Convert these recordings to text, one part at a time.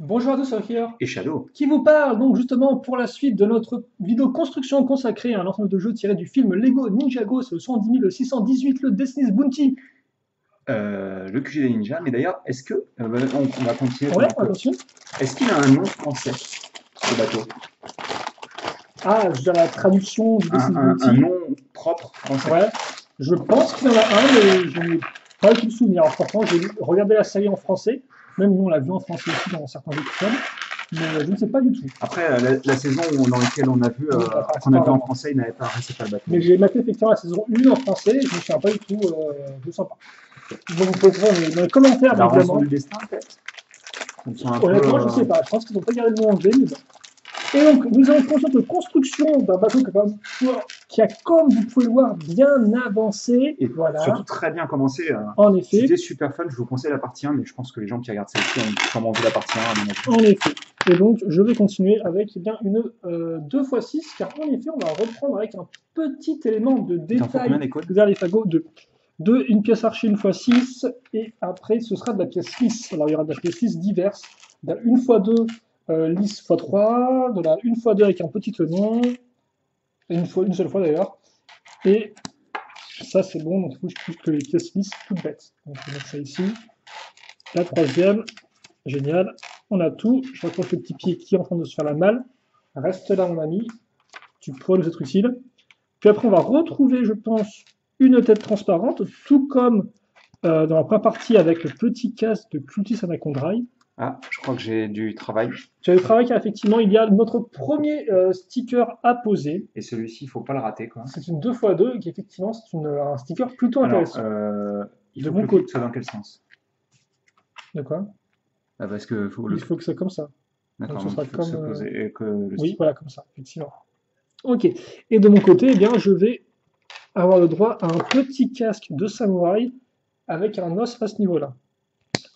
Bonjour à tous, c'est Akir, Et Shadow. qui vous parle donc justement pour la suite de notre vidéo construction consacrée à un ensemble de jeux tirés du film Lego Ninjago, c'est le 110 618, le Destiny's Bounty. Le QG des ninjas. Mais d'ailleurs, est-ce que. On va continuer Ouais, pendant que. attention. Est-ce qu'il a un nom français, ce bateau? Ah, je dirais la traduction du Destiny's Un Bounty. nom propre français? Ouais, je pense qu'il y en a un, mais je n'ai pas tout le souvenir. Alors, franchement, j'ai regardé la série en français, même nous on l'a vu en français aussi dans certains épisodes, mais je ne sais pas du tout. Après, la saison dans laquelle on a vu, Oui, bah, qu'on a vu en apparemment. français, il n'avait pas arrêté pas le bateau. Mais j'ai maté effectivement la saison 1 en français, je ne me souviens pas du tout, je ne sens pas. Donc, vous pouvez trouver dans les commentaires, La rançon évidemment. du destin, peut-être? Ça me semble un peu. Honnêtement, je ne sais pas. Je pense qu'ils n'ont pas gardé le mot anglais. Mais bon. Et donc, nous avons conscience de construction d'un bateau qui a, comme vous pouvez le voir, bien avancé. Et Voilà, surtout très bien commencé. en C'était effet. super fun. Je vous conseille la partie 1, mais je pense que les gens qui regardent celle-ci ont sûrement vu la partie 1 à mon avis. En effet. Et donc, je vais continuer avec eh bien, une 2x6, car en effet, on va reprendre avec un petit élément de Il t'en faut combien détail des codes? vers les fagots de une pièce archi 1x6, et après, ce sera de la pièce lisse. Alors, il y aura de la pièce lisse diverse, de la 1x2 lisse x3, de la 1x2 avec un petit tenon, une seule fois d'ailleurs, et ça c'est bon, donc il faut que je clique les pièces lisses toutes bêtes. Donc je vais mettre ça ici. La troisième, génial, on a tout. Je raccroche le petit pied qui est en train de se faire la malle. Reste là mon ami, tu pourras nous être utile. Puis après on va retrouver, je pense, une tête transparente, tout comme dans la première partie avec le petit casque de Cultis Anacondrail. Ah, je crois que j'ai du travail. Tu as le travail car effectivement il y a notre premier sticker à poser. Et celui-ci, il faut pas le rater, quoi. C'est une 2x2 qui effectivement c'est un sticker plutôt Alors, intéressant. il De faut que mon le clic côté. soit dans quel sens? De quoi? Ah, parce que faut le. Il faut que c'est comme ça. Donc D'accord, ce donc sera il faut que comme. se poser et que le Oui, stick. voilà, comme ça, effectivement. Ok. Et de mon côté, eh bien, je vais avoir le droit à un petit casque de samouraï avec un os à ce niveau-là.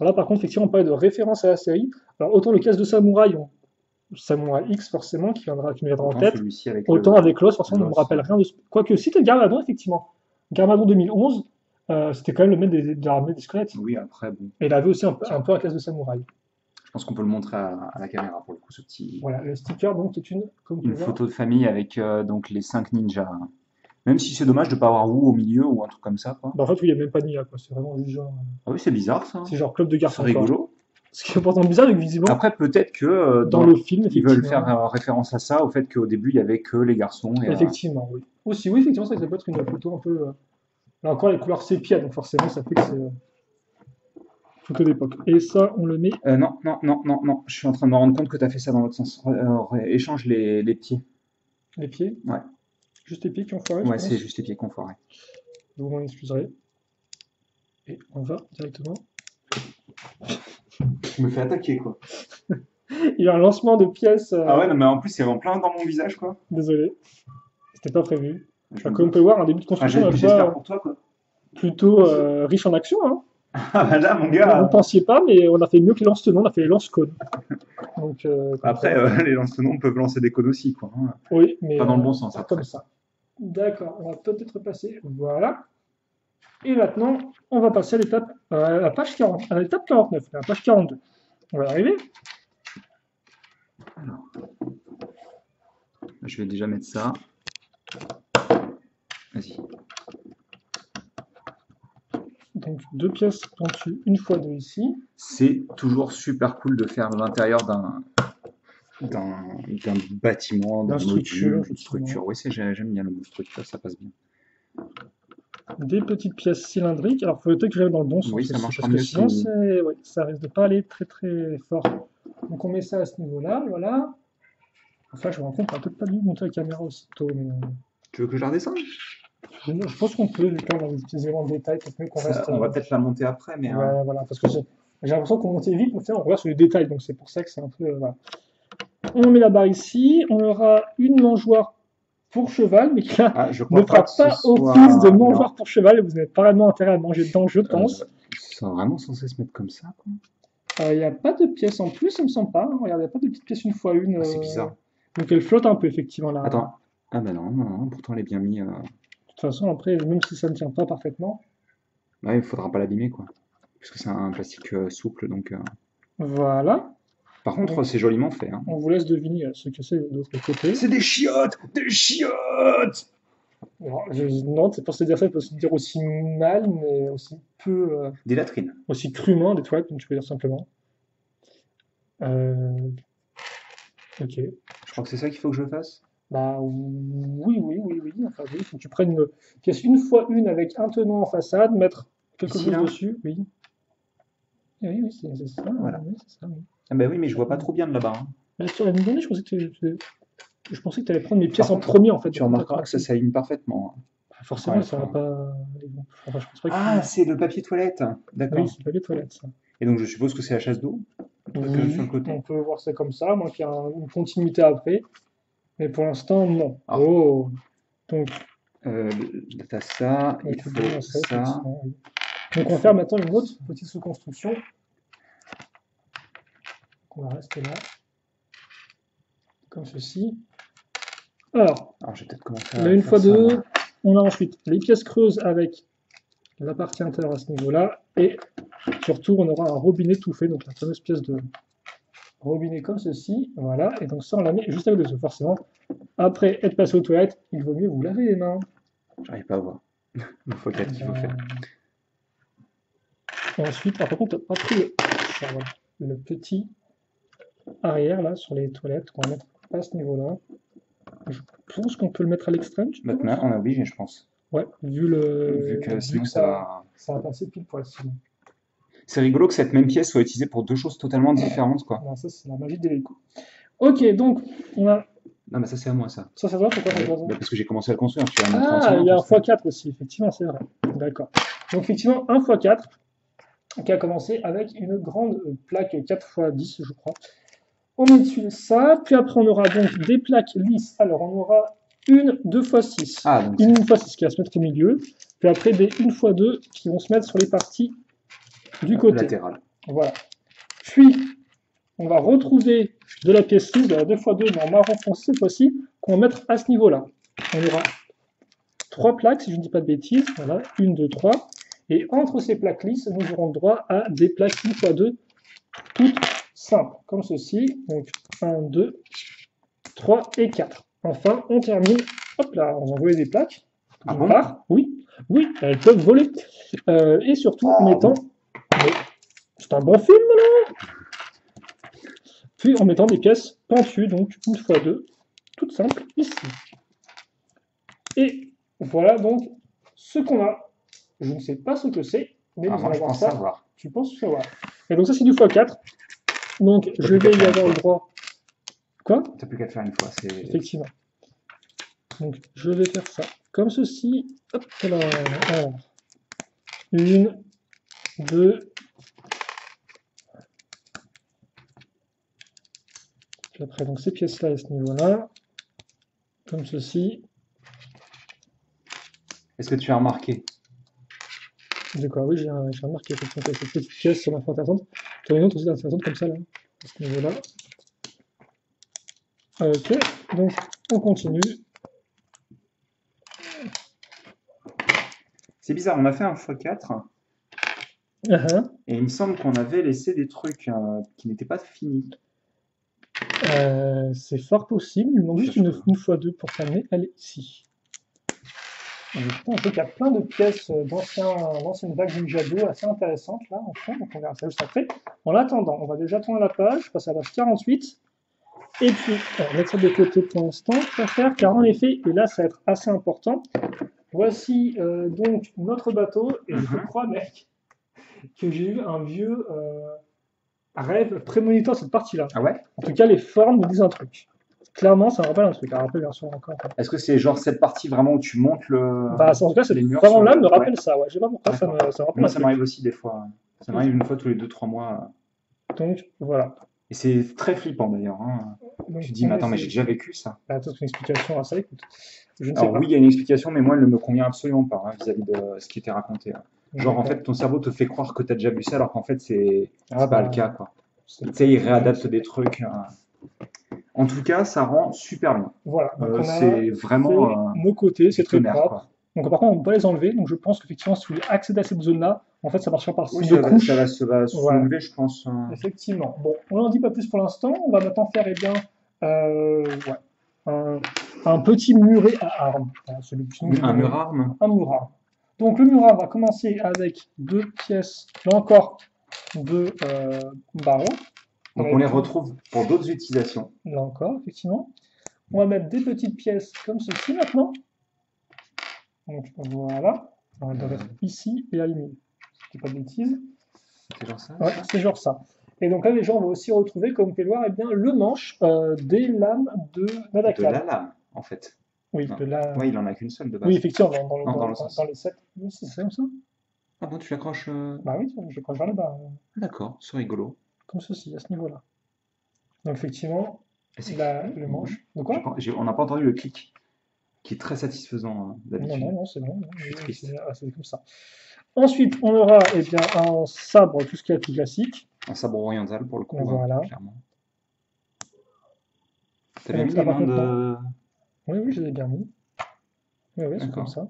Alors là, par contre, effectivement, on parlait de référence à la série. Alors autant le casque de samouraï, Samouraï X forcément, qui me viendra en Autant tête, celui-ci avec autant avec l'os, forcément, on ne me l'os. rappelle rien de. Quoique, si c'était Garmadon, effectivement. Garmadon 2011, c'était quand même le maître de l'armée des squelettes. Oui, après, bon. Et il avait aussi un peu un casque de samouraï. Je pense qu'on peut le montrer à la caméra pour le coup, ce petit. Voilà, le sticker donc est comme vous Une pouvez voir. photo de famille avec donc les 5 ninjas. Même si c'est dommage de ne pas avoir Wu au milieu ou un truc comme ça, quoi. Bah, en fait, oui, il n'y a même pas de Nia, quoi. C'est vraiment juste genre, Ah oui, c'est bizarre ça. c'est genre club de C'est garçons, quoi. rigolo. Ce qui est pourtant bizarre, c'est que visiblement, Après, peut-être que dans le film, ils veulent faire effectivement, référence à ça, au fait qu'au début, il y avait que les garçons. effectivement, oui. Aussi, oui, effectivement, ça peut être une photo un peu. Là encore, les couleurs sépia, donc forcément, ça fait que c'est photo d'époque. Et ça, on le met Non, non, non, non, non. Je suis en train de me rendre compte que tu as fait ça dans l'autre sens. Échange les pieds. les pieds, Ouais, juste les pieds qui ont foiré, je ouais, c'est pense. juste les pieds qu'on foirait. Vous m'en excuserez. Et on va directement. Je me fais attaquer, quoi. Il y a un lancement de pièces. Ah ouais, non, mais en plus, c'est en plein dans mon visage, quoi. Désolé, c'était pas prévu. Je Enfin, me comme on doute. peut voir, un début de Enfin, construction, la j'espère fois pour toi, quoi. plutôt riche en action, hein. Ah bah là, mon Vous ne gars. pensiez pas, mais on a fait mieux que les lance-tenons, on a fait les lance-cônes. Donc, comme Après, quoi. les lance-tenons peuvent lancer des codes aussi, quoi. Hein. Oui, mais Pas dans le bon sens, pas après. comme ça. D'accord, on va peut-être passer. Voilà. Et maintenant, on va passer à l'étape, à la page 40, à l'étape 49, à la page 42. On va y arriver. Alors, je vais déjà mettre ça. Vas-y. Donc, deux pièces dessus, une fois deux ici. C'est toujours super cool de faire l'intérieur d'un bâtiment, d'un Structure, module, d'une effectivement. structure. Oui, j'aime bien le mot structure, ça passe bien. Des petites pièces cylindriques. Alors, il faut peut-être que j'aille dans le bon sens Oui, ça aussi, marchera parce que mieux sinon, si. ouais, ça risque de pas aller très très fort. Donc, on met ça à ce niveau-là, voilà. Enfin, je me rends compte qu'on va peut-être pas dû monter la caméra aussitôt, mais Tu veux que je la redescende? je pense qu'on peut, vu qu'on a des petits éléments de détail, peut-être mieux qu'on reste. On va peut-être la monter après, mais. Ouais, voilà, parce que j'ai l'impression qu'on montait vite, mais au final, on regarde sur les détails, donc c'est pour ça que c'est un peu. Voilà. On met la barre ici, on aura une mangeoire pour cheval, mais qui là, Ah, je ne crois pas fera que ce pas soit. office de Non. mangeoire pour cheval, et vous n'avez pas réellement intérêt à manger dedans, je pense. Ils sont vraiment censés se mettre comme ça, quoi. Il n'y a pas de pièces en plus, il me semble pas, hein. Regarde, il n'y a pas de petites pièces une fois une. Ah, c'est bizarre. Donc elle flotte un peu, effectivement, là. Attends. Ah bah non, non, non, pourtant elle est bien mise. De toute façon, après, même si ça ne tient pas parfaitement. Ouais, il faudra pas l'abîmer, quoi. Puisque c'est un plastique souple, donc. Voilà. Par contre, c'est joliment fait. Hein. On vous laisse deviner ce que c'est de l'autre côté. C'est des chiottes! Des chiottes! Alors, non, c'est pour se dire ça, il peut se dire aussi mal, mais aussi peu, Des latrines. aussi crûment des toilettes, comme tu peux dire simplement. Euh, ok. Je crois que c'est ça qu'il faut que je fasse. Bah oui. Enfin, oui, faut que tu prennes une pièce une fois une avec un tenant en façade, mettre quelque Ici, chose là? dessus, oui. Oui, c'est ça, Voilà. oui, c'est ça, oui. Ah bah oui, mais je vois pas trop bien de là-bas. Hein. Mais sur la donnée, je pensais que tu allais prendre mes pièces Par en premier, en fait. Tu remarqueras que ça s'aligne parfaitement. Hein. Bah, forcément, Ouais, ça va enfin. pas aller bon. Enfin, je pense pas Ah, que... c'est le papier toilette. D'accord. Oui, c'est pas les toilettes, ça. Et donc je suppose que c'est la chasse d'eau, sur le Oui, côté. on peut voir ça comme ça, moi qui a une continuité après, mais pour l'instant, non. Ah. Oh, donc, Euh, T'as ça, il écoute, faut bien, ça. effectivement, oui. Donc, on va faire maintenant une autre petite sous-construction. On va rester là, comme ceci. Alors, Je vais peut-être commencer à là, une faire fois ça, deux, moi. on a ensuite les pièces creuses avec la partie intérieure à ce niveau-là, et surtout, on aura un robinet tout fait, donc la fameuse pièce de robinet comme ceci, voilà, et donc ça, on la met juste avec le feu, forcément. Après être passé aux toilettes, il vaut mieux vous laver les mains. J'arrive pas à voir. Une fois qu'il faut faire. Ensuite, par contre, on a pris le petit arrière là sur les toilettes qu'on va mettre à ce niveau-là. Je pense qu'on peut le mettre à l'extrême. Maintenant, on a obligé, je pense. Ouais, Vu que sinon ça va passer pile poil sinon. C'est rigolo que cette même pièce soit utilisée pour deux choses totalement différentes, quoi. Non, ça c'est la magie des Lego. Ok, donc on a. Non, mais ça c'est à moi, ça. Ça va, pourquoi ça va? Parce que j'ai commencé à le construire. Tu vas me montrer Ah, entièrement, il y a un parce que- x4 aussi, effectivement, c'est vrai. D'accord. Donc effectivement, un x4 qui a commencé avec une grande plaque 4x10, je crois. On met dessus ça, puis après on aura donc des plaques lisses. Alors on aura une 2x6, Ah, donc une 1x6 qui va se mettre au milieu, puis après des 1x2 qui vont se mettre sur les parties du côté. latéral. Voilà. Puis on va retrouver de la pièce lisse, de la 2x2 mais en marron foncé cette fois-ci, qu'on va mettre à ce niveau-là. On aura 3 plaques, si je ne dis pas de bêtises, voilà, 1, 2, 3. Et entre ces plaques lisses, nous aurons droit à des plaques 1x2 toutes simples, comme ceci. Donc 1, 2, 3 et 4. Enfin, on termine. Hop là, on va envoyer des plaques. Ah bon? Oui, elles peuvent voler. Et surtout, en mettant. C'est un bon film, là. Puis en mettant des pièces pentues, donc 1x2, toutes simples, ici. Et voilà donc ce qu'on a. Je ne sais pas ce que c'est, mais nous moi, allons je voir pense ça. savoir. Tu penses savoir. Et donc ça, c'est du x4. Donc je vais y avoir le droit. Quoi? T'as plus qu'à le faire une fois. Effectivement. Donc je vais faire ça comme ceci. Hop, alors. 1, 2. Puis après, donc ces pièces-là à ce niveau-là. Comme ceci. Est-ce que tu as remarqué? De quoi? Oui, j'ai remarqué effectivement que cette petite pièce sur ma fois intéressante. Tu as une autre aussi intéressante comme ça, là, à ce niveau-là. Ok, donc on continue. C'est bizarre, on a fait un x4 et il me semble qu'on avait laissé des trucs qui n'étaient pas finis. C'est fort possible, il manque juste une x2 pour terminer. Elle est ici. En fait, il y a plein de pièces d'anciennes bagues du Jado assez intéressantes là en fond, donc on verra ça juste après. En attendant, on va déjà tourner la page, passer à la page 48. Et puis, on va mettre ça de côté pour l'instant, car en effet, et là ça va être assez important, voici donc notre bateau, et je crois, mec, que j'ai eu un vieux rêve prémonitoire cette partie-là. Ah ouais? En tout cas, les formes me disent un truc. Clairement, ça me rappelle un truc. Alors, rappelle bien sûr encore. Est-ce que c'est genre cette partie vraiment où tu montes le. Bah, en tout cas, cette les murs vraiment-là sur me le- rappelle ouais. ça. Ouais. Je sais pas pourquoi, ça me rappelle Moi, un ça truc. m'arrive aussi des fois. Ça m'arrive une fois tous les 2-3 mois. Donc, voilà. Et c'est très flippant d'ailleurs. Hein. Donc, Tu te dis, mais attends, mais j'ai déjà vécu ça. Bah, peut-être une explication à ça, écoute. Je ne sais Alors pas. oui, il y a une explication, mais moi, elle ne me convient absolument pas vis-à-vis de ce qui était raconté. Hein. Genre, en fait, ton cerveau te fait croire que tu as déjà vu ça, alors qu'en fait, c'est pas le cas, quoi. Tu sais, il réadapte des trucs. En tout cas, ça rend super bien. Voilà. Donc, on a c'est vraiment fait nos côtés, c'est très tonnerre, propre. quoi. Donc par contre, on peut les enlever. Donc je pense qu'effectivement, si vous voulez accéder à cette zone-là, en fait, ça marchera par Oui, ces deux couches. ça va Voilà. soulever, je pense. Effectivement. Bon, on n'en dit pas plus pour l'instant. On va maintenant faire, eh bien, ouais, un petit muret à armes. Voilà, Un mur arme. Un mur arme. Donc le mur arme va commencer avec 2 pièces, là encore, de barreaux. Donc on les retrouve pour d'autres utilisations. Là encore, effectivement. On va mettre des petites pièces comme ceci maintenant. Donc voilà. On va mettre ici et aligner. Je dis pas de bêtises. C'est genre ça? Ouais, c'est genre ça. Et donc là, les gens vont aussi retrouver, comme vous pouvez le voir, eh bien, le manche des lames de Nadaka. De la lame, en fait. Oui, non. de la... Oui, il en a qu'une seule de base. Oui, effectivement, dans les 7. Oui, c'est comme ça. Ah bon, tu l'accroches Bah oui, je l'accroche vers le bas. D'accord, c'est rigolo. Comme ceci, à ce niveau-là. Donc effectivement, le manche. De quoi? On n'a pas entendu le clic, qui est très satisfaisant d'habitude. Non, c'est bon. Je suis triste. C'est comme ça. Ensuite, on aura eh bien, un sabre, tout ce qui est plus classique. Un sabre oriental pour le coup, voilà. clairement. T'as bien mis les mains de... Oui, je les ai bien mis. Oui, c'est comme ça.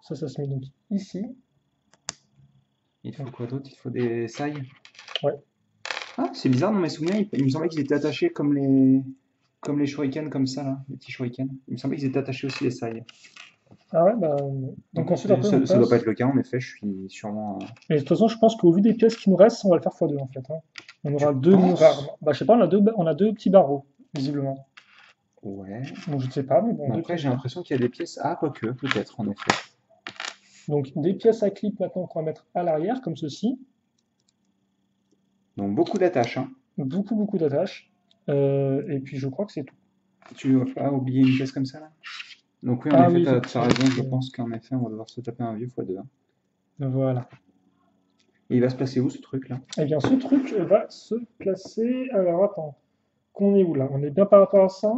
Ça se met donc ici. Il te faut quoi d'autre? Il te faut des sailles? Ouais. Ah, c'est bizarre, dans mes souvenirs, il me semblait qu'ils étaient attachés comme les shurikens, comme ça, là, les petits shurikens. Il me semblait qu'ils étaient attachés aussi les sailles. Ah ouais, bah... Donc ensuite, après, ça doit pas être le cas, en effet, je suis sûrement... Mais de toute façon, je pense qu'au vu des pièces qui nous restent, on va le faire x2, en fait. Hein. On aura deux murs armes. Bah, je sais pas, on a deux petits barreaux, visiblement. Ouais. Donc je ne sais pas, mais bon... Après, j'ai l'impression qu'il y a des pièces... Ah, quoique, peut-être, en effet. Donc des pièces à clip, maintenant, qu'on va mettre à l'arrière, comme ceci. Donc beaucoup d'attaches, hein. Beaucoup d'attaches. Et puis, je crois que c'est tout. Tu vas pas oublier une pièce comme ça, là? Donc oui, en effet, tu as raison, je pense qu'en effet, on va devoir se taper un vieux x2. Voilà. Et il va se placer où, ce truc-là? Eh bien, ce truc va se placer... Alors, attends. Qu'on est où, là? On est bien par rapport à ça?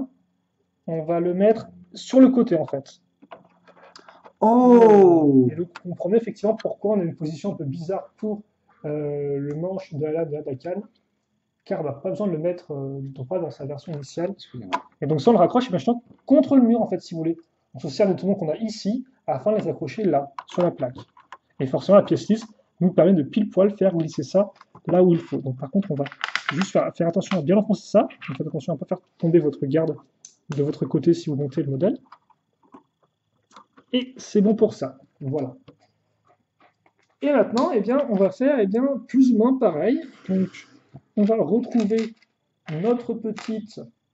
On va le mettre sur le côté, en fait. Oh! Et vous comprenez effectivement pourquoi on a une position un peu bizarre pour le manche de la lame de la Dakan, car on n'a pas besoin de le mettre pas dans sa version initiale. Et donc ça on le raccroche maintenant contre le mur en fait si vous voulez. On se sert des tenons qu'on a ici afin de les accrocher là, sur la plaque. Et forcément la pièce lisse nous permet de pile poil faire glisser ça là où il faut. Donc par contre on va juste faire attention à bien enfoncer ça. Donc faites attention à ne pas faire tomber votre garde de votre côté si vous montez le modèle. Et c'est bon pour ça. Voilà. Et maintenant, eh bien, on va faire plus ou moins pareil. Donc, on va retrouver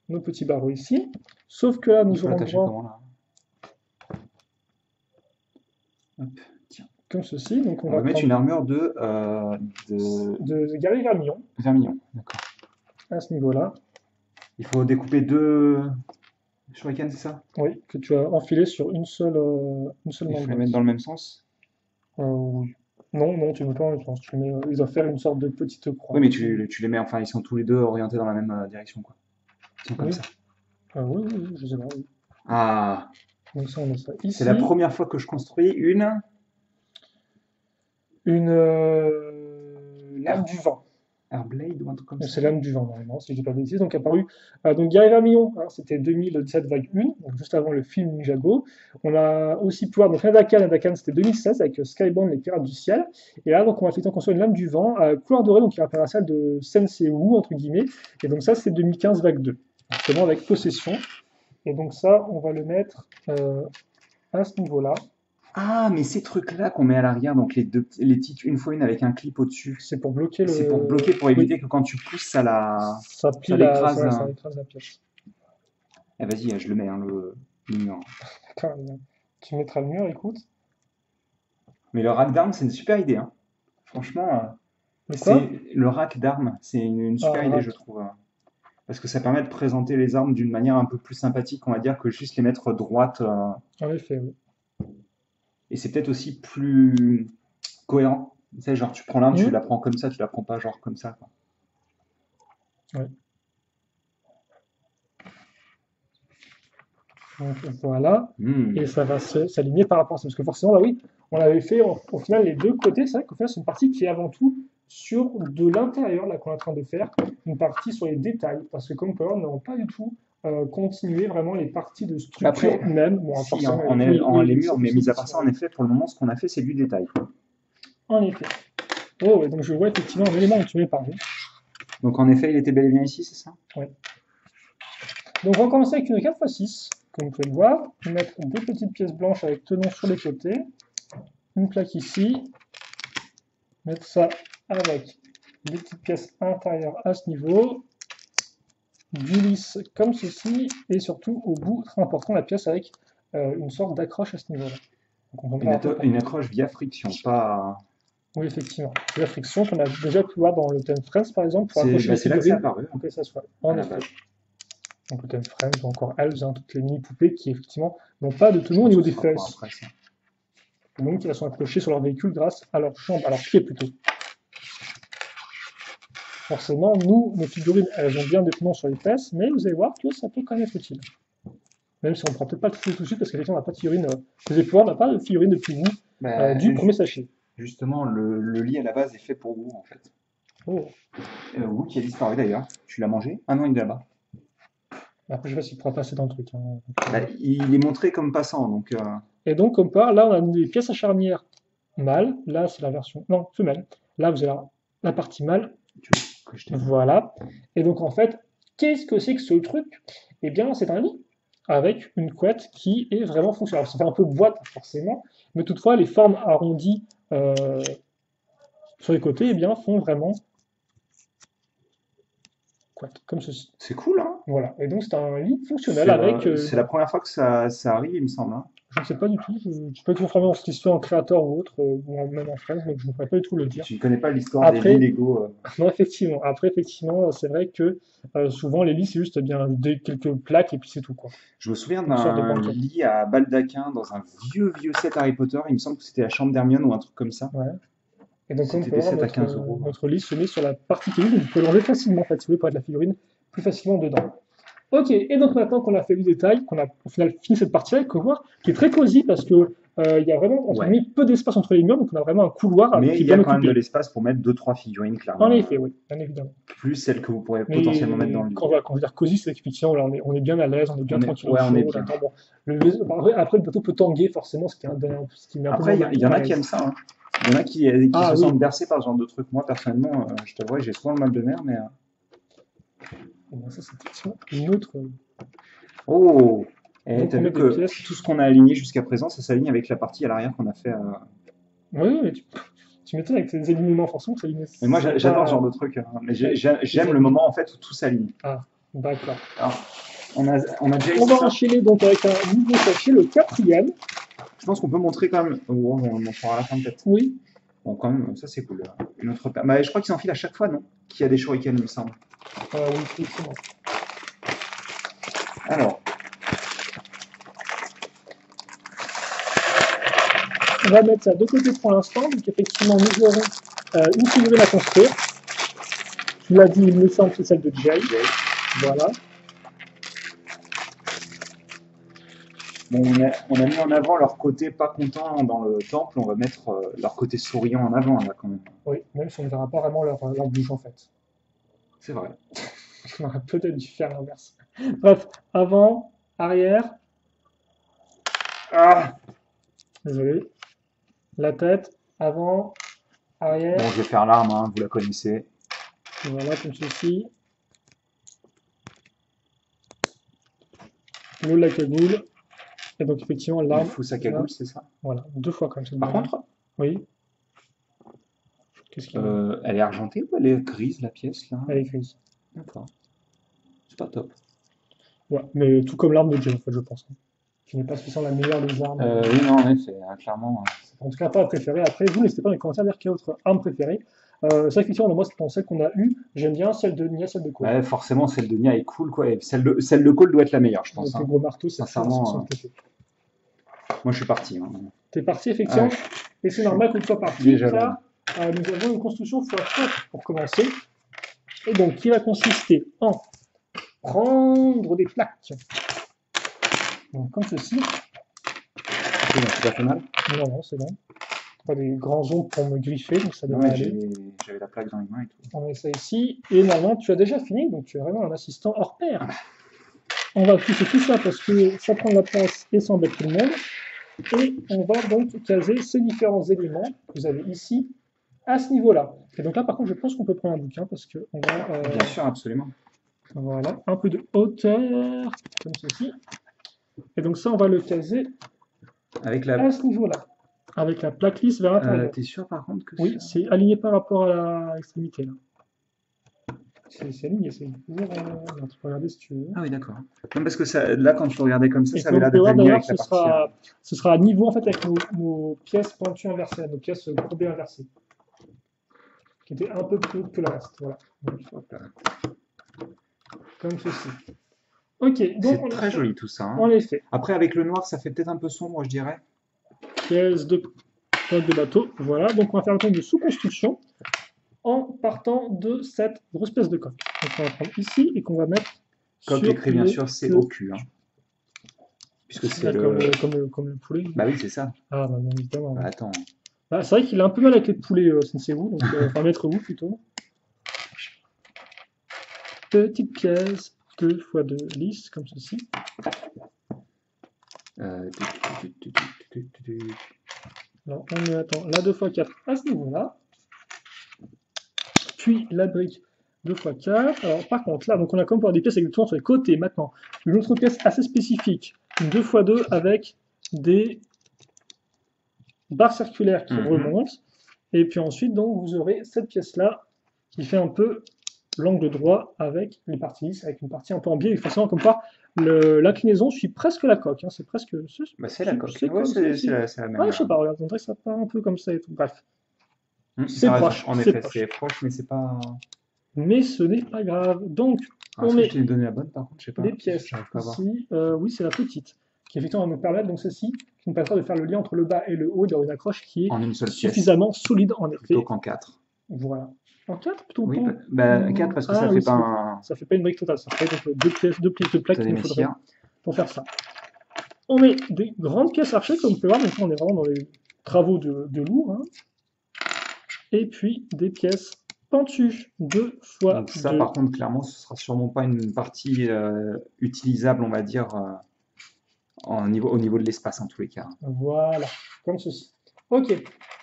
nos petits barreaux ici. Sauf que là, nous aurons droit... Hop, tiens. Comme ceci. Donc, on va mettre une armure de guerrier vermillon. Vermillon, d'accord. À ce niveau-là. Il faut découper 2 shurikens, c'est ça? Oui, que tu as enfilé sur une seule manche. Il faut les mettre dans le même sens? Oui. Non, tu ne veux pas en même sens. Ils doivent faire une sorte de petite croix. Oui, mais tu les mets, enfin, ils sont tous les deux orientés dans la même direction, quoi. Ils sont comme ça. Oui, je sais pas. Oui. Ah! Donc ça, on met ça ici. C'est la première fois que je construis une lame du vent. Airblade ou un truc comme ça. C'est l'âme du vent, normalement, si je dis pas de bêtises. Donc, apparu. Donc, Guerrier Vermillon, hein, c'était 2017-1, donc juste avant le film Ninjago. On a aussi pu voir, donc Nadakan, c'était 2016 avec Skybound, les Pirates du Ciel. Et là, donc, on va effectivement construire une lame du vent, couleur dorée, donc qui rappelle la salle de Sensei Wu, entre guillemets. Et donc, ça, c'est 2015-2. Justement, avec Possession. Et donc, ça, on va le mettre à ce niveau-là. Ah, mais ces trucs-là qu'on met à l'arrière, donc les titres une fois une avec un clip au-dessus. C'est pour bloquer le... C'est pour bloquer, pour éviter que quand tu pousses, ça l'écrase. Ça écrase la pièce. Eh, vas-y, je le mets, hein, le mur. D'accord, tu mettras le mur, écoute. Mais le rack d'armes, c'est une super idée, hein. Franchement, le rack d'armes, c'est une super idée, je trouve. Parce que ça permet de présenter les armes d'une manière un peu plus sympathique, on va dire, que juste les mettre droites. En effet, oui. Et c'est peut-être aussi plus cohérent. Tu sais, genre, tu prends l'arme, tu la prends comme ça, tu la prends pas genre comme ça, quoi. Ouais. Donc voilà, et ça va s'aligner par rapport à ça. Parce que forcément, bah oui, on avait fait au final les deux côtés. C'est vrai qu'au final, c'est une partie qui est avant tout sur de l'intérieur, là, qu'on est en train de faire, une partie sur les détails. Parce que comme vous pouvez voir, nous n'avons pas du tout continuer vraiment les parties de structure Après, même. Bon, si, forcément, les murs, mais mis à part ça, en effet, pour le moment, ce qu'on a fait, c'est du détail. En effet. Oh, ouais, donc je vois effectivement un élément dont tu m'as parlé. Donc en effet, il était bel et bien ici, c'est ça? Oui. Donc on va commencer avec une 4x6, comme vous pouvez le voir. Mettre des petites pièces blanches avec tenons sur les côtés. Une plaque ici. Mettre ça avec des petites pièces intérieures à ce niveau. Du lisse comme ceci. Et surtout, au bout, très important, la pièce avec une sorte d'accroche à ce niveau-là. Une accroche via friction, pas... Oui, effectivement. La friction qu'on a déjà pu voir dans le thème Friends, par exemple, pour accrocher les c'est là que c'est figurines apparu. pour que ça soit en effet. Donc le thème Friends ou encore Elves, hein, toutes les mini-poupées qui effectivement n'ont pas de tenons au niveau des fesses. Donc elles sont accrochées sur leur véhicule grâce à leurs jambes, à leurs pieds plutôt. Forcément, nous, nos figurines, elles ont bien des tenons sur les fesses, mais vous allez voir que ça peut quand même être utile. Même si on ne pourra peut-être pas tout de suite, parce qu'effectivement, on n'a pas de figurine, vous allez pouvoir, on n'a pas de figurine depuis vous, du premier sachet. Justement, le lit à la base est fait pour vous, en fait. Oh. Vous qui a disparu d'ailleurs. Tu l'as mangé? Ah non, il est là-bas. Après, je sais pas s'il pourra passer dans le truc. Hein. Il est montré comme passant, donc... Et donc, comme par là, on a des pièces à charnière mâle. Là, c'est la version... Non, femelle. Là, vous avez la partie mâle. Voilà. Et donc, en fait, qu'est-ce que c'est que ce truc? Eh bien, c'est un lit avec une couette qui est vraiment fonctionnelle. Alors, ça fait un peu boîte, forcément, mais toutefois, les formes arrondies sur les côtés, eh bien, font vraiment couette, comme ceci. C'est cool, hein? Voilà. Et donc, c'est un lit fonctionnel avec... c'est la première fois que ça arrive, il me semble. Hein. Je ne sais pas du tout. Je peux être confirmé en cette histoire en créateur ou autre, ou même en France, donc je ne pourrais pas du tout le dire. Tu ne connais pas l'histoire des lits Lego Non, effectivement. Après, effectivement, c'est vrai que souvent, les lits, c'est juste bien quelques plaques et puis c'est tout, quoi. Je me souviens d'un lit à baldaquin dans un vieux set Harry Potter. Il me semble que c'était la chambre d'Hermione ou un truc comme ça. Ouais. Et donc, comme c'était des 7 à 15 €. Notre lit se met sur la partie figurine, vous pouvez l'enlever facilement, en fait, si vous voulez, pour mettre la figurine plus facilement dedans. Ok, et donc maintenant qu'on a fait du détail, qu'on a au final fini cette partie-là, qui est très cosy parce que il y a vraiment peu d'espace entre les murs, donc on a vraiment un couloir. Mais il y a quand même de l'espace pour mettre 2-3 figurines, clairement. En effet, oui, bien évidemment. Plus celles que vous pourrez potentiellement mettre dans le lit. Quand on veut dire cosy, c'est qu'effectivement, on est bien à l'aise, on est bien tranquille. Ouais, on est bien. Bon, après, le bateau peut tanguer, forcément, ce qui met un peu. Après, il y en a qui aiment ça. Hein. Il y en a qui se sentent bercés par ce genre de truc. Moi, personnellement, je t'avoue, j'ai souvent le mal de mer, mais... Bon, ça, c'est effectivement une autre... Oh! Et t'as vu que tout ce qu'on a aligné jusqu'à présent, ça s'aligne avec la partie à l'arrière qu'on a fait. Oui, mais tu m'étonnes avec tes alignements, forcément, ça aligne. Mais moi, j'adore ce genre de truc. Hein. Mais j'aime le moment en fait où tout s'aligne. Ah, d'accord. On a déjà on va enchaîner donc avec un nouveau sachet, le 4e. Je pense qu'on peut montrer quand même. Oh, on le montrera à la fin peut-être. Oui. Bon, quand même, ça c'est cool. Une autre paire. Bah, je crois qu'il s'enfile à chaque fois, non? Qu'il y a des shurikens, il me semble. Oui, effectivement. Alors. On va mettre ça de côté pour l'instant. Donc effectivement, nous aurons une figurine à construire. Tu l'as dit, il me semble, c'est celle de Jay. Voilà. Bon, on a mis en avant leur côté pas content dans le temple, on va mettre leur côté souriant en avant là quand même. Oui, même si on ne verra pas vraiment leur bouche en fait. C'est vrai. On aurait peut-être dû faire l'inverse. Bref, avant, arrière. Ah! Désolé. La tête, avant, arrière. Bon, je vais faire l'arme, hein, vous la connaissez. Voilà, comme ceci. Le haut de la cagoule. Et donc, effectivement, l'arme. Il faut sa cagoule, c'est ça? Voilà, 2 fois comme ça. Par contre? Oui. Qu'est-ce qu'il y a? Elle est argentée ou elle est grise, la pièce, là? Elle est grise. D'accord. C'est pas top. Ouais, mais tout comme l'arme de Jay, en fait, je pense. Qui n'est pas spécialement la meilleure des armes. Oui, non, en effet, clairement. En tout cas, pas préférée. Après, vous, n'hésitez pas dans les commentaires à dire quelle est votre arme préférée. C'est vrai qu'effectivement, moi, c'est celle qu'on a eue. J'aime bien celle de Nia, celle de Cole. Ouais, forcément, celle de Nia est cool, quoi. Et celle de Cole doit être la meilleure, je pense. Le gros marteau, c'est sincèrement. Moi, je suis parti. Hein. T'es parti, effectivement. Et c'est normal que tu sois parti. Déjà là, nous avons une construction x4 pour commencer. Et donc, qui va consister en prendre des plaques. Donc, comme ceci. C'est pas fait mal? Non, non, c'est bon. Pas des grands ongles pour me griffer, donc ça devrait aller. J'avais la plaque dans les mains et tout. On met ça ici. Et normalement, tu as déjà fini, donc tu es vraiment un assistant hors pair. On va pousser tout ça parce que ça prend de la place et ça embête tout le monde. Et on va donc caser ces différents éléments que vous avez ici à ce niveau-là. Et donc là, par contre, je pense qu'on peut prendre un bouquin parce qu'on va... Bien sûr, absolument. Voilà, un peu de hauteur, comme ceci. Et donc ça, on va le caser avec à ce niveau-là, avec la plaque lisse vers l'intérieur. T'es sûr par contre que oui, c'est aligné par rapport à l'extrémité là. C'est aligné, c'est toujours... tu peux regarder si tu veux. Ah oui, d'accord. Non, parce que ça, là, quand tu regardais comme ça, Et ça avait l'air d'être aligné avec la partie... ce sera à niveau en fait avec nos pièces pointues inversées, nos pièces courbées inversées, qui étaient un peu plus hautes que le reste. Voilà. Donc, hop là. Comme ceci. Ok, donc c'est très joli tout ça. Hein. On les fait. Après, avec le noir, ça fait peut-être un peu sombre, je dirais. Pièces de bateau. Voilà, donc on va faire le temps de sous-construction en partant de cette grosse pièce de coque. Donc on va prendre ici et qu'on va mettre coque écrit bien sûr, c'est au cul. Hein. Puisque c'est comme le poulet. Bah oui, c'est ça. Ah bah bien évidemment. Bah, attends. Bah, c'est vrai qu'il a un peu mal avec les poulets, Sensei-vous, donc enfin maître vous plutôt. Petite pièce 2 x 2 lisse, comme ceci. Alors on met la 2 x 4 à ce niveau-là. Puis la brique 2 x 4. Alors par contre là, donc on a comme pour des pièces avec des tours sur les côtés. Maintenant, une autre pièce assez spécifique, une 2 x 2 avec des barres circulaires qui remontent. Et puis ensuite, donc, vous aurez cette pièce-là qui fait un peu l'angle droit avec les parties lisses, avec une partie un peu en biais. Et forcément, comme quoi, l'inclinaison suit presque la coque. Hein, c'est presque. Bah, c'est la coque. C'est la même. Ouais, je sais pas, regarde, on dirait que ça part un peu comme ça et tout. Bref. C'est proche. En effet, c'est proche, mais c'est pas. Mais ce n'est pas grave. Donc, on met. Je t'ai donné la bonne, par contre, je sais pas. Les pièces ici, oui, c'est la petite, qui effectivement va nous permettre, donc ceci, qui nous permettra de faire le lien entre le bas et le haut, d'avoir une accroche qui est suffisamment solide en effet. Plutôt qu'en 4. Voilà. En 4 plutôt? Oui, bah 4 parce que ça fait pas un... Ça fait pas une brique totale, ça fait donc deux pièces de plaques qu'il nous faudrait pour faire ça. On met des grandes pièces archées, comme vous pouvez voir, donc on est vraiment dans les travaux de lourd. Hein. Et puis des pièces pentues 2 x 2. Ça, par contre, clairement, ce sera sûrement pas une partie utilisable, on va dire, au niveau de l'espace, en tous les cas. Voilà, comme ceci. Ok,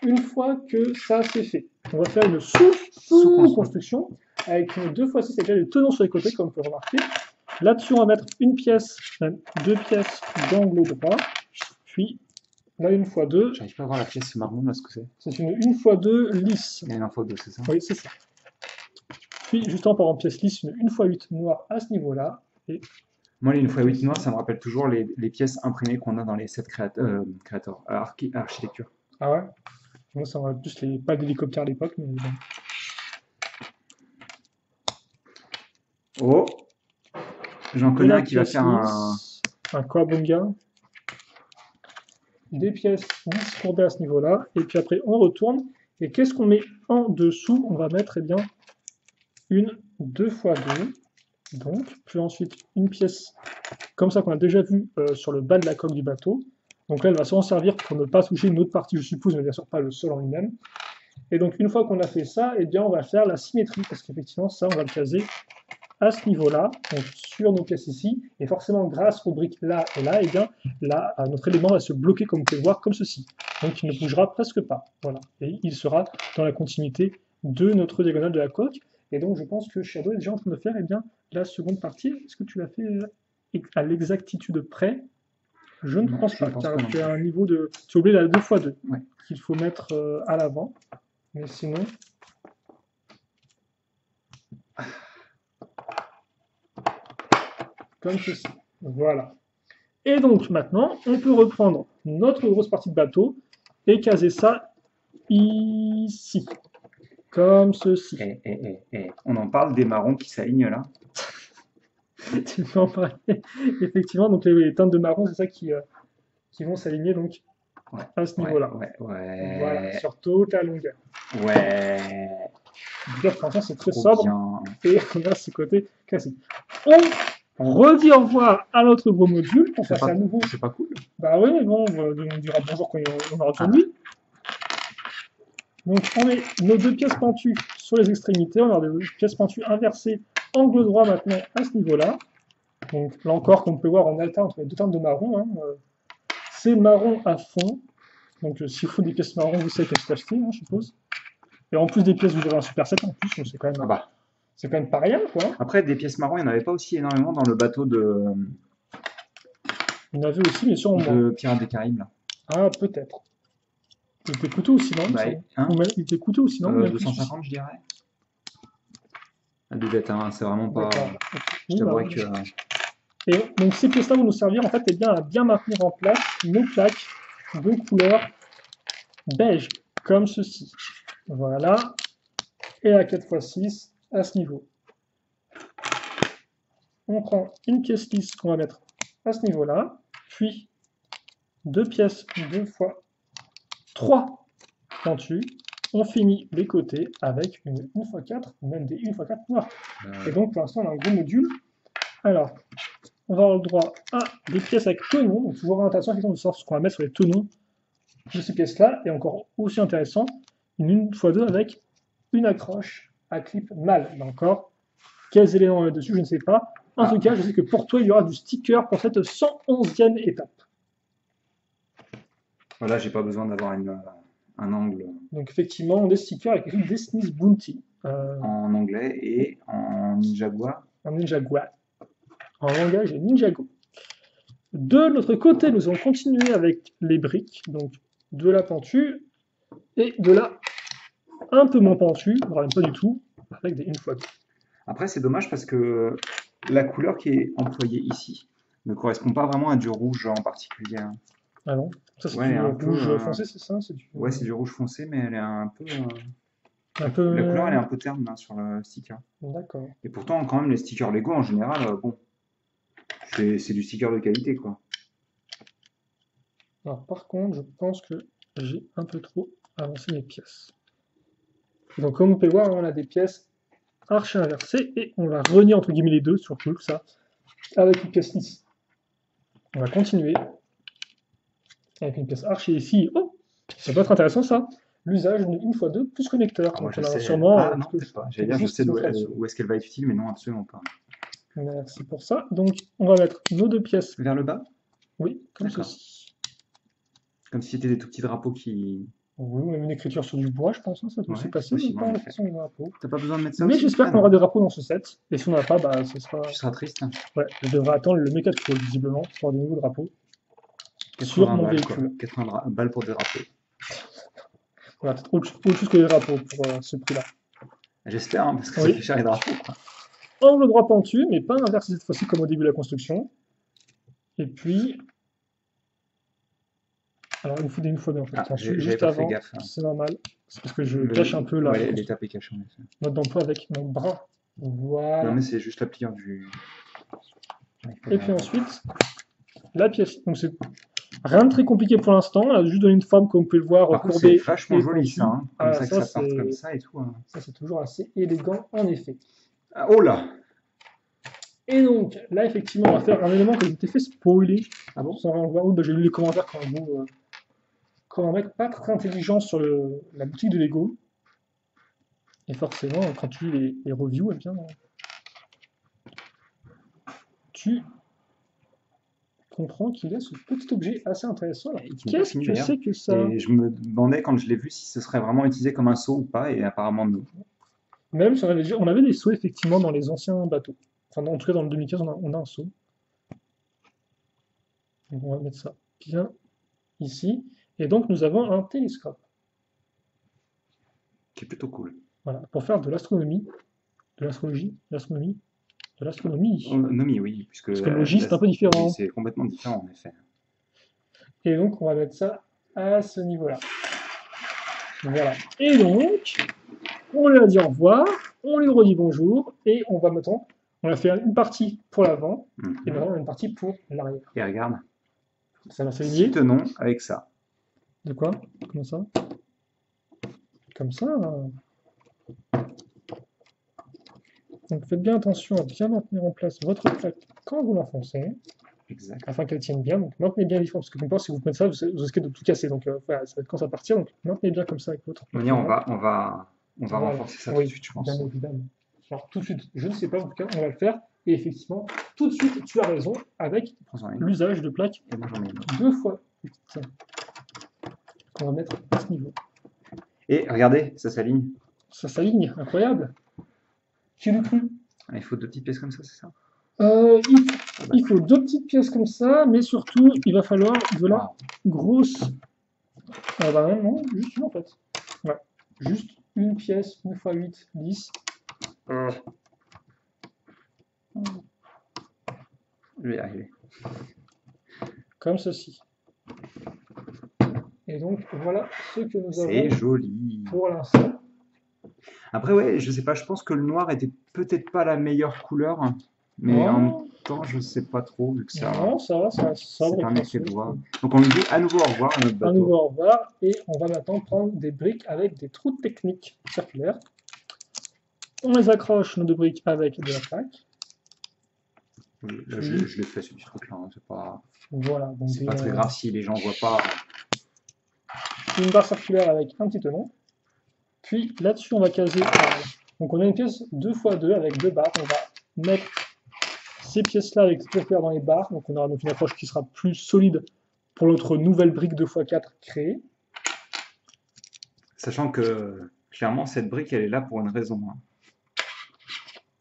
une fois que ça c'est fait, on va faire une sous-construction avec une 2 x 6 avec des tenons sur les côtés, comme vous pouvez remarquer. Là-dessus, on va mettre une pièce, même 2 pièces d'angle droit, puis là, une x 2. J'arrive pas à voir la pièce marron, là, ce que c'est. C'est une 1 x 2 lisse. Il y a une 1 x 2, c'est ça? Oui, c'est ça. Puis, justement, par exemple, pièce lisse, une 1 x 8 noire à ce niveau-là. Et... Moi, les 1 x 8 noires, ça me rappelle toujours les pièces imprimées qu'on a dans les sets architecture. Ah ouais? Moi, ça me rappelle plus pas d'hélicoptères à l'époque, mais bon. Oh! J'en connais un qui va faire un Kawabunga. Des pièces lisses courbées à ce niveau-là. Et puis après, on retourne. Et qu'est-ce qu'on met en dessous? On va mettre, eh bien, une 2 x 2. Donc, puis ensuite, une pièce comme ça qu'on a déjà vu sur le bas de la coque du bateau. Donc là, elle va s'en servir pour ne pas toucher une autre partie, je suppose, mais bien sûr pas le sol en lui-même. Et donc, une fois qu'on a fait ça, eh bien, on va faire la symétrie, parce qu'effectivement, ça, on va le caser à ce niveau-là, donc sur nos pièces ici. Et forcément, grâce aux briques là et là, eh bien, là, notre élément va se bloquer, comme vous pouvez le voir, comme ceci. Donc, il ne bougera presque pas. Voilà. Et il sera dans la continuité de notre diagonale de la coque. Et donc, je pense que Shadow est déjà en train de faire, eh bien, la seconde partie. Est-ce que tu l'as fait à l'exactitude près? Je ne pense pas, car tu as un niveau de... Tu as oublié la 2 x 2 qu'il faut mettre à l'avant. Mais sinon... Comme ceci. Voilà. Et donc, maintenant, on peut reprendre notre grosse partie de bateau et caser ça ici. Comme ceci. On en parle des marrons qui s'alignent là. Tu peux en parler. Effectivement, donc les teintes de marron, c'est ça qui vont s'aligner donc à ce niveau-là. Voilà, sur toute la longueur. Dire qu'en c'est très sobre. Bien. Et on a ce côté classique. On redit au revoir à notre gros module pour faire ça à nouveau. C'est pas cool. Bah oui, mais bon, on dira bonjour quand on aura retourné. Donc on met nos 2 pièces pentues sur les extrémités, on aura des pièces pentues inversées, angle droit maintenant à ce niveau-là. Donc là encore, comme on peut voir, on alterne entre les deux teintes de marron. Hein. C'est marron à fond. Donc s'il faut des pièces marron, vous savez qu'elles sont achetées, hein, je suppose. Et en plus des pièces, vous avez un super set en plus, donc c'est quand même pas rien, quoi. Après, des pièces marron, il n'y en avait pas aussi énormément dans le bateau de Il y en avait aussi, mais sûrement moins. Pirates des Caraïbes, là. Ah, peut-être. Il était coûteux aussi, non? Bah, hein, Il était coûteux aussi, non? 250, je dirais. Des dettes, hein, c'est vraiment pas. D'accord. Je t'avouerais que. Et donc ces pièces-là vont nous servir en fait à bien maintenir en place nos plaques de couleur beige, comme ceci. Voilà. Et la 4x6 à ce niveau. On prend une pièce lisse qu'on va mettre à ce niveau-là, puis deux pièces 2x3 pointues. On finit les côtés avec une 1x4, même des 1x4 noirs. Et donc pour l'instant on a un gros module. Alors, on va avoir le droit à des pièces avec tenons, donc toujours intéressant de savoir ce qu'on va mettre sur les tenons de ces pièces-là, et encore aussi intéressant, une 1x2 avec une accroche à clip mâle. Là encore, quels éléments on va mettre dessus, je ne sais pas. En tout cas, je sais que pour toi, il y aura du sticker pour cette 111e étape. Voilà, j'ai pas besoin d'avoir un angle. Donc effectivement, on a des stickers avec écrit Destiny's Bounty. En anglais et en Ninjago. En Ninjago. En langage Ninjago. De notre côté, nous allons continuer avec les briques, donc de la pentue et de la un peu moins pentue, même pas du tout, avec des 1x2. Après, c'est dommage parce que la couleur qui est employée ici ne correspond pas vraiment à du rouge en particulier. Ah non? Ça, c'est Ouais, du rouge foncé, c'est ça? Ouais, c'est du rouge foncé, mais elle est un peu. Un peu... La couleur, elle est un peu terne là, sur le sticker. D'accord. Et pourtant, quand même, les stickers Lego, en général, bon, c'est du sticker de qualité, quoi. Alors, par contre, je pense que j'ai un peu trop avancé mes pièces. Donc, comme on peut voir, on a des pièces archi inversées et on va renier entre guillemets les deux, surtout ça, avec une pièce lisse. On va continuer avec une pièce archi ici. Oh, ça peut être intéressant ça. L'usage d'une 1x2 plus connecteur. Moi, donc, je on a sais. sûrement. Ah non, peut-être pas. J'allais dire, je sais où est-ce qu'elle va être utile, mais non, absolument pas. Merci pour ça. Donc, on va mettre nos deux pièces. Vers le bas? Oui, comme ceci. Comme si c'était des tout petits drapeaux qui. Oui, ou même une écriture sur du bois, je pense. Hein, ça peut se passer, mais pas la façon des drapeaux. T'as pas besoin de mettre ça Mais aussi? j'espère qu'on aura des drapeaux dans ce set. Et si on n'en a pas, bah, ce sera. Tu seras triste. Ouais, je devrais attendre le Mecha Troll, visiblement, pour avoir des nouveaux drapeaux. Sur mon véhicule. 80 balles pour des drapeaux. Voilà, peut-être autre chose que les drapeaux pour ce prix-là. J'espère, hein, parce que ça fait cher les drapeaux. Angle droit pentu, mais pas inversé cette fois-ci comme au début de la construction. Et puis. Alors, il me faut des fois en fait. Juste avant, c'est normal. C'est parce que je cache un peu là. Ouais, l'étape est cachée en effet. Mode d'emploi avec mon bras. Voilà. Non, mais c'est juste la pliure du. Et puis ensuite, la pièce. Donc, c'est rien de très compliqué pour l'instant. On a juste donné une forme, comme vous pouvez le voir, courbée. C'est vachement joli ça. Hein. Comme ça, que ça parte comme ça et tout. Hein. Ça, c'est toujours assez élégant en effet. Oh là! Et donc, là, effectivement, on va faire un élément que je t'ai fait spoiler. Ah bon? Sans rien voir. J'ai lu les commentaires quand un mec pas très intelligent sur la boutique de Lego. Et forcément, quand tu lis les reviews, eh bien, tu comprends qu'il y a ce petit objet assez intéressant. Qu'est-ce que c'est que ça? Et je me demandais quand je l'ai vu si ce serait vraiment utilisé comme un seau ou pas, et apparemment non. Même si on avait des seaux effectivement dans les anciens bateaux. Enfin, en tout cas, dans le 2015, on a un seau. Donc, on va mettre ça bien ici. Et donc, nous avons un télescope. Qui est plutôt cool. Voilà, pour faire de l'astronomie, de l'astrologie, de l'astronomie, de l'astronomie. Astronomie, oui, puisque parce que le logis, c'est un peu différent. Oui, c'est complètement différent, en effet. Et donc, on va mettre ça à ce niveau-là. Voilà. Et donc, on lui a dit au revoir, on lui redit bonjour, et on va maintenant, on a fait une partie pour l'avant, et maintenant une partie pour l'arrière. Et regarde. Ça va s'aligner. Tenons avec ça. De quoi? Comment ça? Comme ça. Donc faites bien attention à bien maintenir en place votre plaque quand vous l'enfoncez. Exact. Afin qu'elle tienne bien. Donc maintenez bien les formes, parce que si vous mettez ça, vous risquez de tout casser. Donc voilà, ça va être quand ça partir. Donc maintenez bien comme ça avec votre. De toute manière, on va renforcer ça tout de suite, je pense. Bien évidemment. Alors tout de suite, je ne sais pas, en tout cas, on va le faire Et effectivement, tout de suite, tu as raison avec Prends-en une. l'usage de plaques Et moi j'en mets une. 2 fois 8. On va mettre à ce niveau. Et regardez, ça s'aligne. Ça s'aligne, incroyable. Qui l'eût cru? Ah, il faut 2 petites pièces comme ça, c'est ça? Il faut 2 petites pièces comme ça, mais surtout, il va falloir de la grosse. Ah bah non, juste une en fait. Ouais. Juste une pièce, 1 x 8, 10. Je vais y arriver. Comme ceci. Et donc, voilà ce que nous C'est avons joli. pour l'instant. Après, ouais, je sais pas, je pense que le noir était peut-être pas la meilleure couleur, mais Non. en même temps, je sais pas trop, vu que ça. Non, ça va, ça C'est un effet de voix. Donc on lui dit à nouveau au revoir à notre Un bateau. nouveau au revoir, et on va maintenant prendre des briques avec des trous techniques circulaires. On les accroche, nos 2 briques, avec de la plaque. Là, je l'ai fait ce petit truc-là, hein, c'est pas, Voilà, donc c'est pas très grave si les gens voient pas. une barre circulaire avec un petit tenon. Puis là-dessus, on va caser. Donc on a une pièce 2 x 2 avec 2 barres. On va mettre ces pièces-là avec ces dans les barres. Donc on aura donc une approche qui sera plus solide pour notre nouvelle brique 2 x 4 créée. Sachant que clairement cette brique elle est là pour une raison. Hein.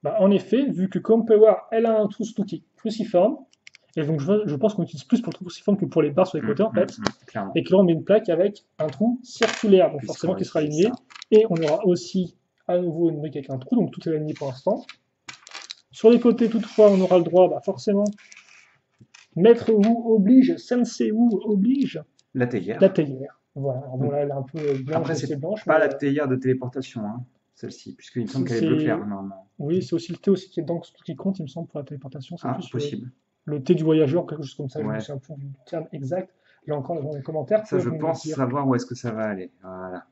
Bah, en effet, vu que comme on peut voir, elle a un trou sous qui est cruciforme, et donc je pense qu'on utilise plus pour le trou cruciforme que pour les barres sur les côtés en fait, et que là on met une plaque avec un trou circulaire, donc forcément qui sera aligné, et on aura aussi à nouveau une brique avec un trou, donc tout est aligné pour l'instant. Sur les côtés toutefois, on aura le droit, bah, forcément, Maître Wu oblige, Sensei Wu oblige, la théière. La théière. Voilà, alors bon, là elle est un peu blanche. Après c'est blanche, pas mais, la théière de téléportation, hein, celle-ci, puisqu'il me semble qu'elle est bleu clair normalement. Oui, c'est aussi le thé aussi qui est dedans qui compte, il me semble, pour la téléportation. C'est plus possible. Le thé du voyageur, quelque chose comme ça, Ouais. je me souviens plus du terme exact. Là encore, dans les commentaires. Ça, je pense savoir où est-ce que ça va aller. Voilà.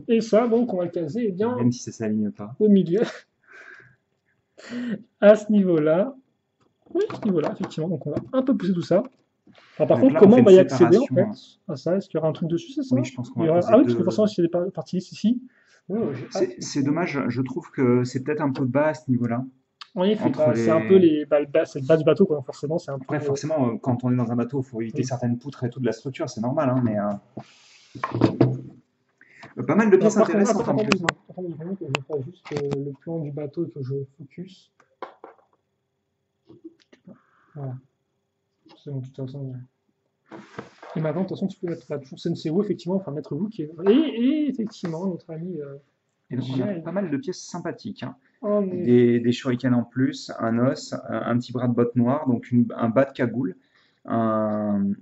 Et ça, donc, on va le caser, eh bien, même si ça s'aligne pas. Au milieu. À ce niveau-là. Oui, à ce niveau-là, effectivement. Donc, on va un peu pousser tout ça. Alors, par contre, là, comment on va y accéder, en fait, à ça? Est-ce qu'il y aura un truc dessus, c'est ça? Oui, je pense qu'on va Ah oui, parce que forcément, s'il y a des parties lisses ici. C'est dommage, je trouve que c'est peut-être un peu bas à ce niveau-là. Oui, c'est un peu c'est le bas du bateau, quoi. Forcément, c'est un peu. Après, forcément, quand on est dans un bateau, il faut éviter certaines poutres et tout de la structure, c'est normal, hein, mais. Pas mal de pièces intéressantes en plus. Je ferai juste le plan du bateau et que je focus. Voilà. C'est bon, de toute façon. Et maintenant, de toute façon, tu peux mettre toujours Sensei Wu, effectivement, enfin Maître Wu qui est. Et effectivement, notre ami. Et donc, on a pas mal de pièces sympathiques. Hein. Oh, des shurikens en plus, un os, un petit bras de botte noir, donc un bas de cagoule, un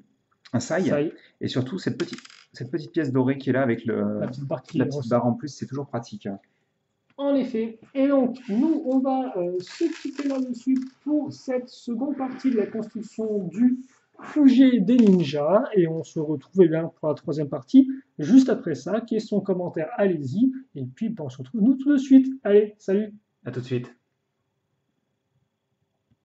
sai, et surtout cette petite pièce dorée qui est là avec la petite barre en plus, c'est toujours pratique. En effet. Et donc, nous, on va se quitter là-dessus pour cette seconde partie de la construction du Fugé des ninjas. Et on se retrouve bien pour la troisième partie juste après ça. Questions, commentaires, allez-y. Et puis, on se retrouve nous tout de suite. Allez, salut! À tout de suite.